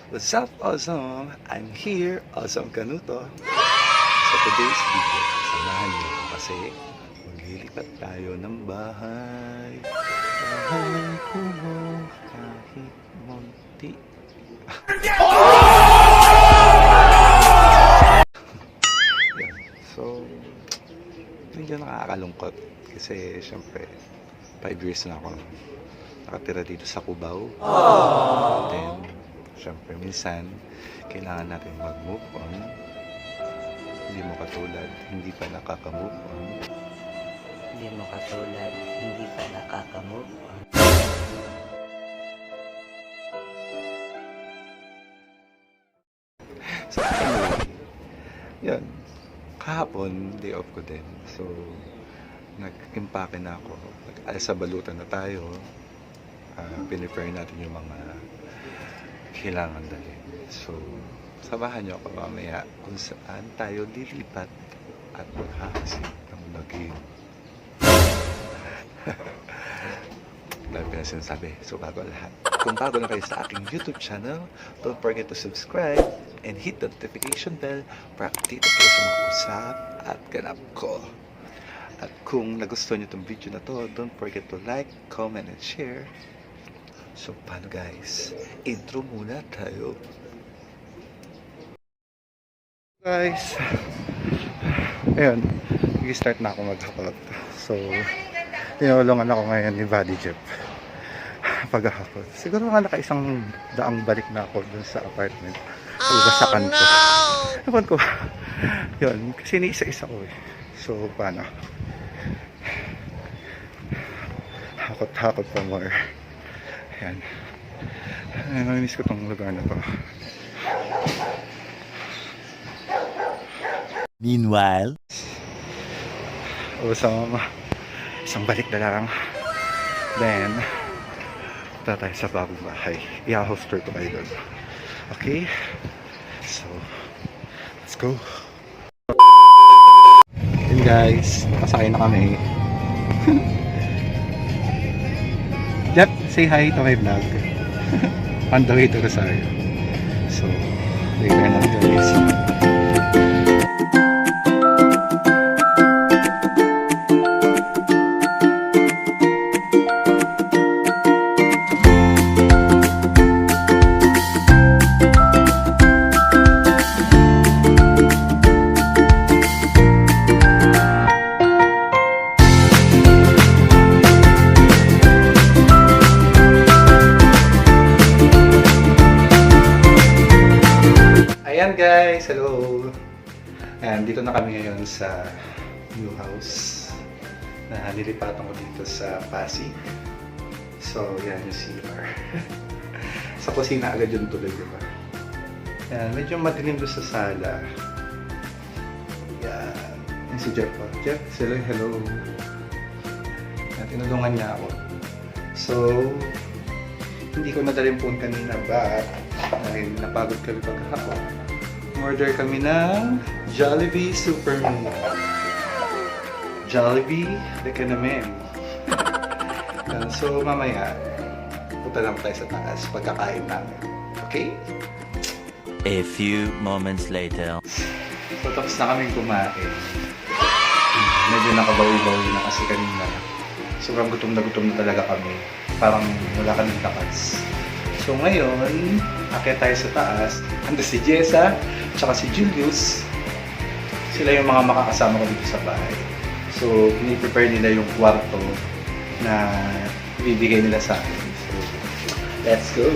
What's up, awesome? I'm here, Awesome Kanuto. Sa today's video, samahan niyo ako kasi maglilipat tayo ng bahay. Bahay ko kahit munti. Yan. So, medyo nakakalungkot kasi syempre 5 years na ako nakatira dito sa Cubao. Then, syempre minsan kailangan natin mag-move on. Hindi mo katulad, hindi pa nakaka-move on. Hindi mo katulad, hindi pa nakaka-move on. So anyway, yun. Kahapon, day off ko din. So, nag-impake na ako. Sa balutan na tayo. Pinipare natin yung mga kailangan dalhin. So, samahan nyo ako mamaya kung saan tayo lilipat at maghahasin ng lagim. Dahil pa na sinasabi. So, bago lahat. Kung bago na kayo sa aking YouTube channel, don't forget to subscribe and hit the notification bell para update po sa mga usap at ganap ko. At kung nagustuhan nyo itong video na to, don't forget to like, comment, and share. So, paano guys? Intro muna tayo. Guys, ayun, nag-start na ako maghakot. So, tinulungan ako ngayon ni Buddy Jeff paghahakot. Siguro nga naka-isang daang balik na ako dun sa apartment. Iba sa kanto. Ewan ko. Yun, kasi ni-isa-isa ko eh. So, paano? Hakot-hakot pa more. Ayan. Namiss ko tong lugar na to. Meanwhile, So, isang balik na lang. Then, punta tayo sa bagong bahay. I-house tour ko kayo doon. Okay? So, let's go. Yun guys, nakasakay na kami. Jeff, say hi to my vlog. On the way to Rosario. So, later na guys. Ayan guys, hello! Ayan, dito na kami ngayon sa new house na nilipatan ko dito sa Pasig. So, yan yung CR. Sa kusina agad yung tuloy, diba? Ayan, medyo madilim doon sa sala. Ayan, yan si Jeff. Jeff, hello! Ayan, tinulungan niya ako. So, hindi ko nadali yung phone kanina ba? Dahil napagod kami paghapon. Order kami ng Jollibee Superman. Jollibee, lika namin. So mamaya, punta lang tayo sa taas pagkakain namin. Okay? a few moments later. So tapos na kaming kumain. Medyo nakabawi-bawi na kasi kanina. Sobrang gutom na talaga kami. Parang wala kaming lakas. So ngayon, akyat tayo sa taas. Ando si Jessa, tsaka si Julius. Sila yung mga makakasama ko dito sa bahay. So, piniprepare nila yung kwarto na ibibigay nila sa akin. So, let's go!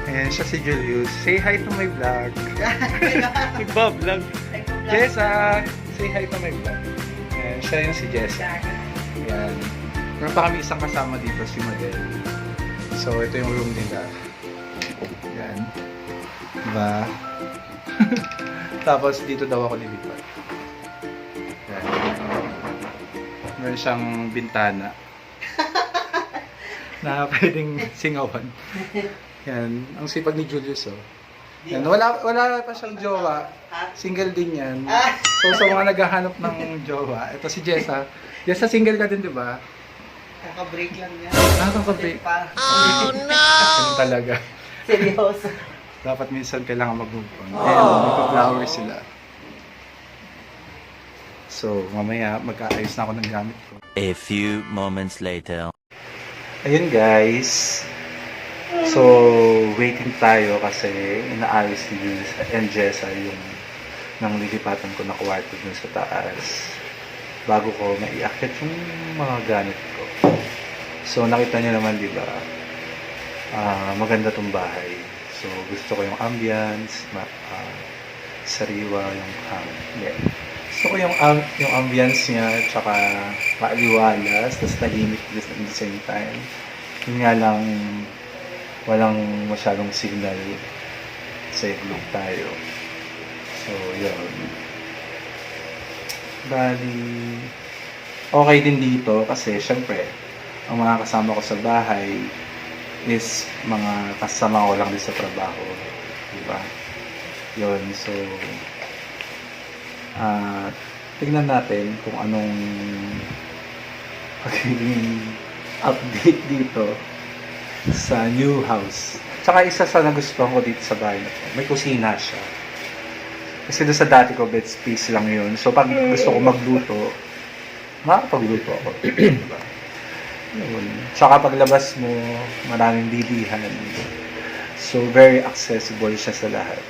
Ayan siya si Julius. Say hi to my vlog. Nagbablog. Jessa, say hi to my vlog. Ayan, siya yung si Jessa. Ayan. Meron pa kami isang kasama dito, si Madel. So, ito yung room nila. Ayan. Diba? Tapos, dito daw ako lilipat. Ayan. Meron siyang bintana. Na pwedeng singawan. Yan. Ang sipag ni Julius, oh. Yan. Wala pa siyang jowa. Single din yan. So, sa mga naghahanap ng jowa, ito si Jessa. Jessa, single ka din, di ba? Kaka-break lang yan. Kaka-break. Pa. Ganun talaga. Seryoso. Dapat minsan kailangan mag-move on. Ayan, may pa-flower sila. So, mamaya mag-aayos na ako ng gamit ko. A few moments later. Ayun guys. So, waiting tayo kasi inaayos ni Jules and Jessa yung nang lilipatan ko na kwarto dun sa taas bago ko maiakit yung mga gamit ko. So, nakita niyo naman, di ba? Maganda tong bahay. So, gusto ko yung ambience, sariwa yung gusto ko yung ambience niya, tsaka maaliwalas, tapos tahimik at the same time. Yun nga lang, walang masyadong signal sa iglog tayo. So, yun. Bali, okay din dito kasi syempre, ang mga kasama ko sa bahay is mga kasama ko lang din sa trabaho. Diba? Yun, so, tignan natin kung anong pagiging update dito sa new house. Tsaka isa sa nagustuhan ko dito sa bahay na to, may kusina siya. Kasi doon sa dati ko, bed space lang yun. So, pag gusto ko magluto, makakapagluto ako. Diba? Yun. Tsaka paglabas mo, maraming bilihan. So, very accessible siya sa lahat.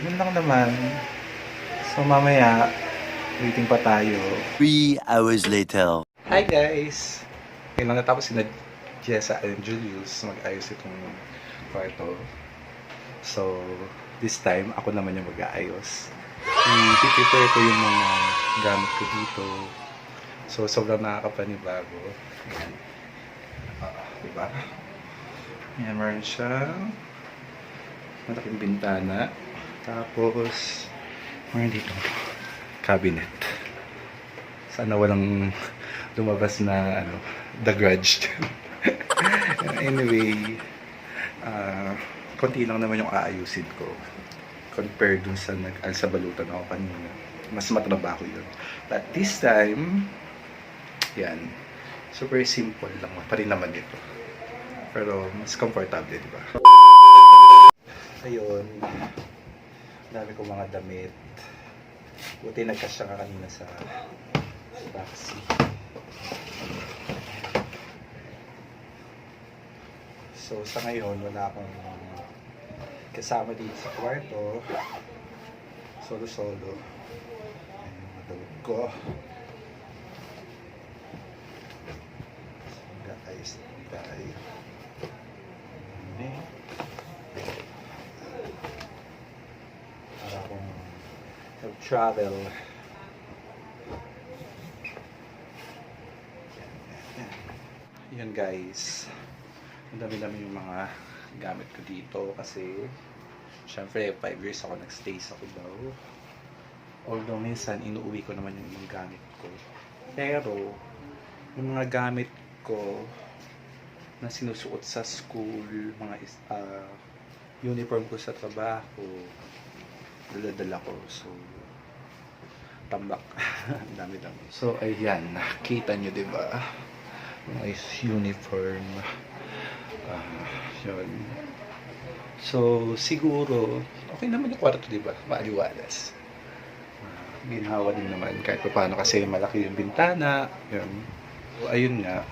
Yun lang naman. So, mamaya, waiting pa tayo. 3 hours later. Hi guys! Ngayon lang natapos si Jessa and Julius mag-ayos itong kwarto. So, this time, ako naman yung mag-aayos. I-prepare ko yung mga gamit ko dito. So, sobrang nakakapanibago. Ayan. Diba? Ayan, meron siyang malaking bintana. Tapos, meron dito cabinet. Sana walang lumabas na The Grudge. Anyway, konti lang naman yung aayusin ko compared dun sa nag-alsabalutan ako kanina. Mas matrabaho yun. But this time, yan, super simple lang pa rin naman ito. Pero mas comfortable, di ba? Ayun, dami ko mga damit. Buti nagkasya ka kanina sa taxi. So, sa ngayon, wala akong kasama dito sa kwarto. Solo-solo. Ayan yung madawag ko. So, guys, tayo. Para akong travel. Yun guys. Ang dami-dami yung mga gamit ko dito kasi syempre 5 years ako nagstay sa Cubao. Although minsan inuuwi ko naman yung mga gamit ko. Pero yung mga gamit ko na sinusuot sa school, mga uniform ko sa trabaho, dala-dala ko. So, tambak. Ang dami-dami. So, ayan. Nakita nyo, diba? Mga uniform. Yun. So, siguro, okay naman yung kwarto, diba? Maaliwalas. Ginhawa din naman kahit pa paano kasi malaki yung bintana. Yun. So, ayun nga.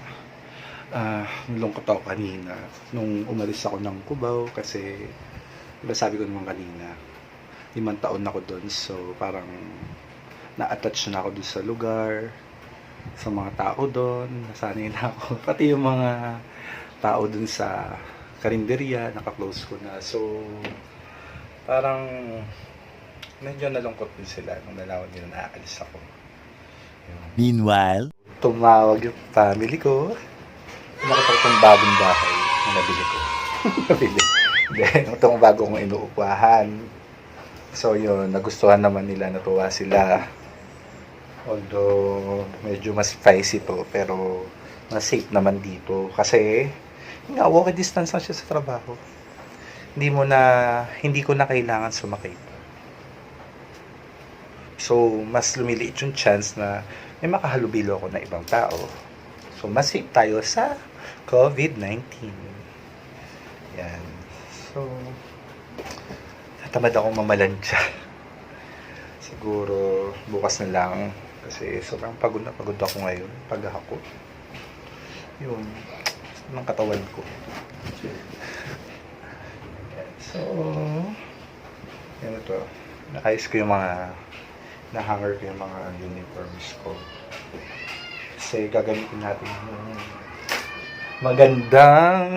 Nalungkot ako kanina nung umalis ako ng Cubao kasi diba sabi ko naman kanina 5 taon na ako doon, so parang na-attach na ako doon sa lugar, sa mga tao doon, nasanay na ako pati yung mga tao doon sa karinderya, naka-close ko na, so parang medyo nalungkot din sila nung nalaman nila na aalis ako. Meanwhile, Tumawag yung family ko. Nakita ko itong bagong bahay na nabili ko. Nabili. Then, itong bago kong inuupahan. So, yun. Nagustuhan naman nila. Natuwa sila. Although, medyo mas pricey to. Pero, mas safe naman dito. Kasi, nga, walking distance lang siya sa trabaho. Hindi ko na kailangan sumakay. So, mas lumiliit yung chance na may makahalubilo ako na ibang tao. So, mas safe tayo sa COVID-19. Yan. So, tatamad akong mamalansya. Siguro, bukas na lang. Kasi sobrang pagod na pagod ako ngayon. Paghahakot. Yun. Ng katawan ko. So, yan ito. Naayos ko yung mga na-hanger ko yung mga uniforms ko. Kasi gagamitin natin yung magandang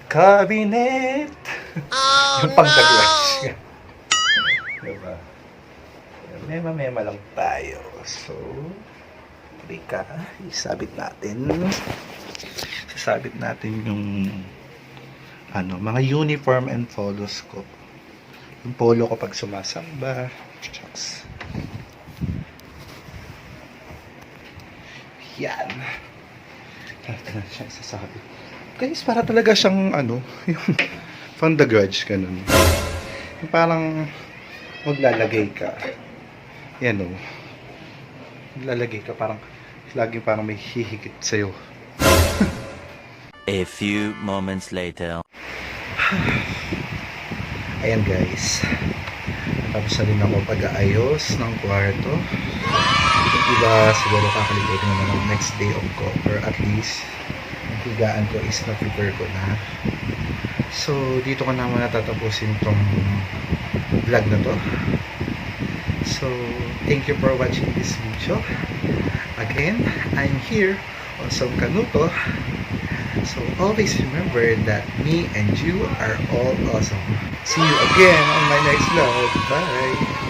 cabinet. Yung pang-garage. Diba? Mema-mema lang tayo. So, halika. Isabit natin. Sasabit natin yung mga uniform and polos ko. Yung polo ko pag sumasamba. Shucks. Yan. Ito na siya isasabit. Guys, para talaga siyang yung from the garage, ganun. Yung parang maglalagay ka. Yan o. Maglalagay ka, parang laging parang may hihigit sa'yo. A few moments later. Ayan guys. Tapos na rin ako pag-aayos ng kwarto. Yung iba siguro kakalimutin naman ng next day of ko. Or at least, ang higaan ko is na-prepare ko na. So, dito ko na muna tatapusin tong vlog na to. So, thank you for watching this video. Again, I'm here on Som Kanuto. So, always remember that me and you are all awesome. See you again on my next vlog. Bye!